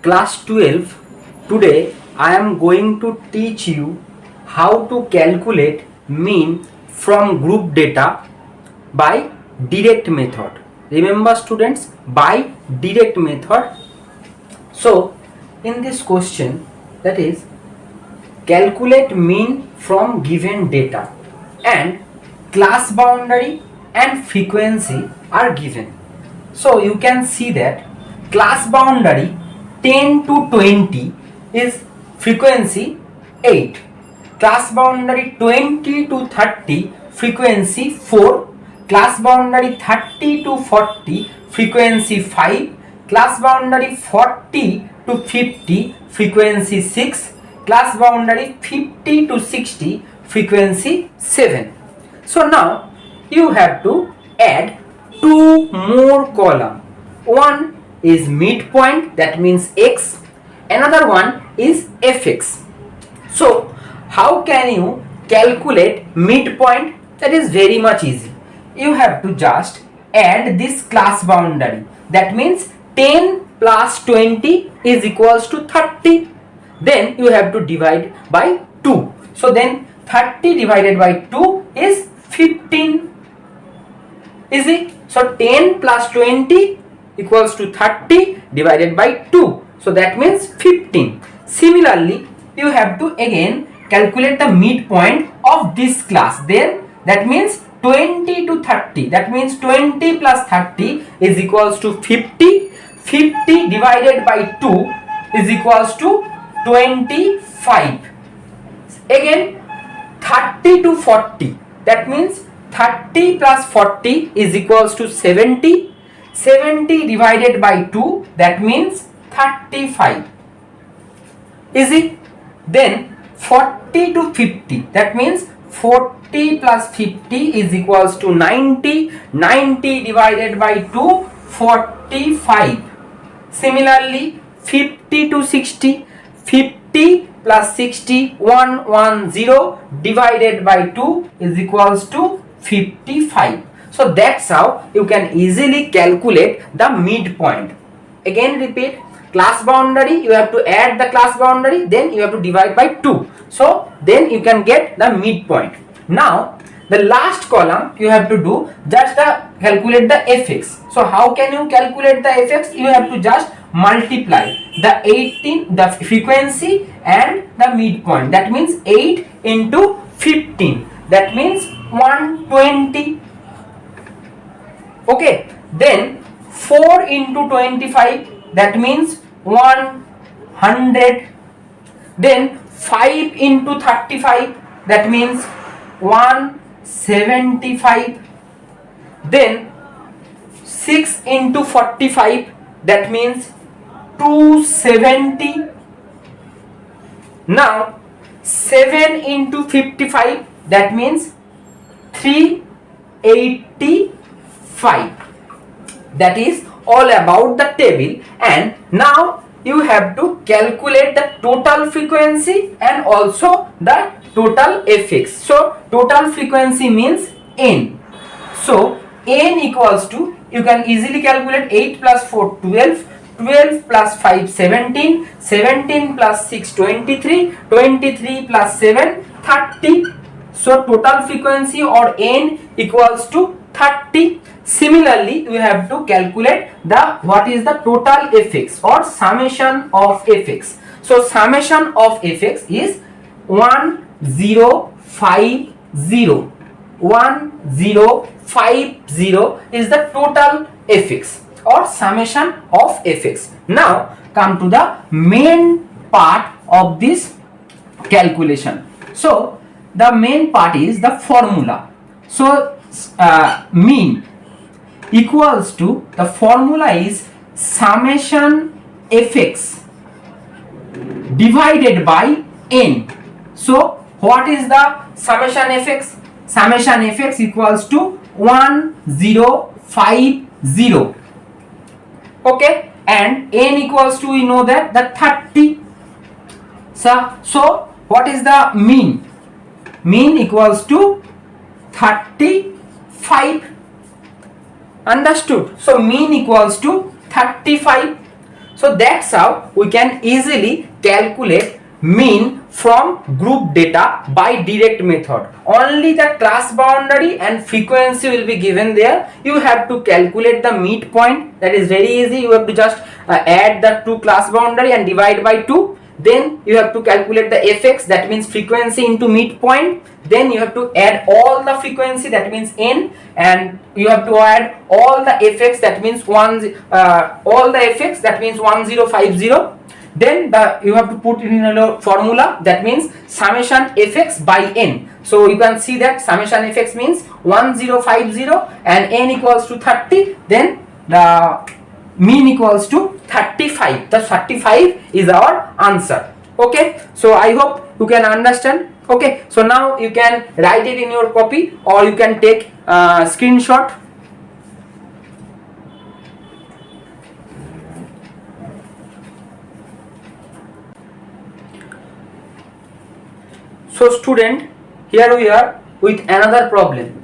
Class 12. Today I am going to teach you how to calculate mean from group data by direct method. Remember students, by direct method. So in this question, that is, calculate mean from given data and class boundary and frequency are given. So you can see that class boundary 10 to 20 is frequency 8, class boundary 20 to 30 frequency 4, class boundary 30 to 40 frequency 5, class boundary 40 to 50 frequency 6, class boundary 50 to 60 frequency 7. So now you have to add two more column. One is midpoint, that means x, another one is fx. So how can you calculate midpoint? That is very much easy. You have to just add this class boundary, that means 10 plus 20 is equals to 30. Then you have to divide by 2. So then 30 divided by 2 is 15. Easy. So 10 plus 20 equals to 30 divided by 2. So that means 15. Similarly, you have to again calculate the midpoint of this class. Then that means 20 to 30. That means 20 plus 30 is equals to 50. 50 divided by 2 is equals to 25. Again 30 to 40. That means 30 plus 40 is equals to 70. 70 divided by 2, that means 35. Easy. Then 40 to 50, that means 40 plus 50 is equals to 90. 90 divided by 2, 45. Similarly 50 to 60, 50 plus 60, 110 divided by 2 is equals to 55. So that's how you can easily calculate the midpoint. Again repeat, class boundary, you have to add the class boundary, then you have to divide by 2. So then you can get the midpoint. Now the last column you have to do just calculate the fx. So how can you calculate the fx? You have to just multiply the 18, the frequency and the midpoint. That means 8 into 15. That means 120. Okay. Then 4 into 25. That means 100. Then 5 into 35. That means 175. Then 6 into 45. That means 270. Now 7 into 55, that means 385. That is all about the table. And now you have to calculate the total frequency and also the total fx. So total frequency means n. So n equals to, you can easily calculate 8 plus 4 12, 12 plus 5 17, 17 plus 6 23, 23 plus 7 30. So total frequency or n equals to 30. Similarly, you have to calculate the what is the total fx or summation of fx. So summation of fx is 1050. 1050 is the total fx or summation of fx. Now come to the main part of this calculation. So the main part is the formula. So mean equals to, the formula is summation fx divided by n. So what is the summation fx? Summation fx equals to 1050. Okay, and n equals to, we know that the 30. So what is the mean? Mean equals to 35. Understood? So mean equals to 35. So that's how we can easily calculate mean from group data by direct method. Only the class boundary and frequency will be given there. You have to calculate the midpoint. That is very easy. You have to just add the two class boundary and divide by 2. Then you have to calculate the fx, that means frequency, into midpoint. Then you have to add all the frequency, that means n, and you have to add all the fx, that means all the fx, that means 1050. Then you have to put in a formula, that means summation fx by n. So you can see that summation fx means 1050 and n equals to 30. Then the mean equals to 35. The 35 is our answer. Okay, so I hope you can understand. Okay, so now you can write it in your copy or you can take a screenshot. So student, here we are with another problem.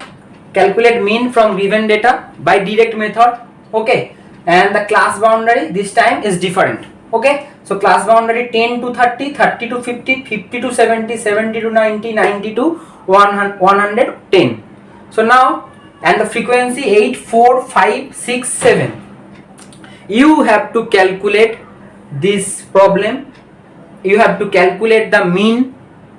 Calculate mean from given data by direct method. Okay, and the class boundary this time is different. Okay, so class boundary 10 to 30, 30 to 50, 50 to 70, 70 to 90, 90 to 110. So now, and the frequency 8, 4, 5, 6, 7. You have to calculate this problem. You have to calculate the mean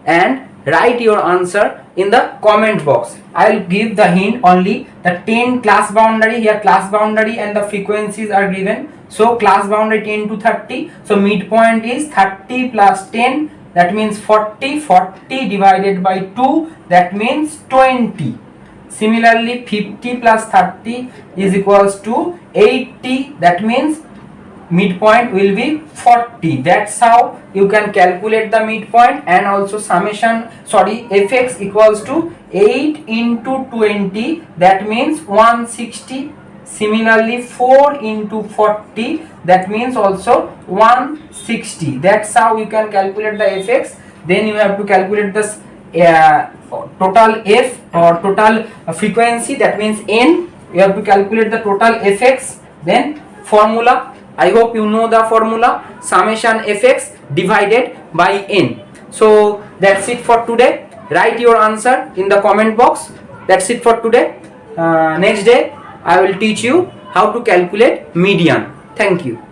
and write your answer in the comment box. I will give the hint only. The 10 class boundary, here class boundary and the frequencies are given. So class boundary 10 to 30. So midpoint is 30 plus 10, that means 40. 40 divided by 2, that means 20. Similarly 50 plus 30 is equals to 80, that means midpoint will be 40. That's how you can calculate the midpoint. And also summation, fx equals to 8 into 20, that means 160. Similarly 4 into 40, that means also 160. That's how you can calculate the fx. Then you have to calculate this total f or total frequency, that means n. You have to calculate the total fx. Then formula, I hope you know the formula, summation fx divided by n. So that's it for today. Write your answer in the comment box. That's it for today. Next day I will teach you how to calculate median. Thank you.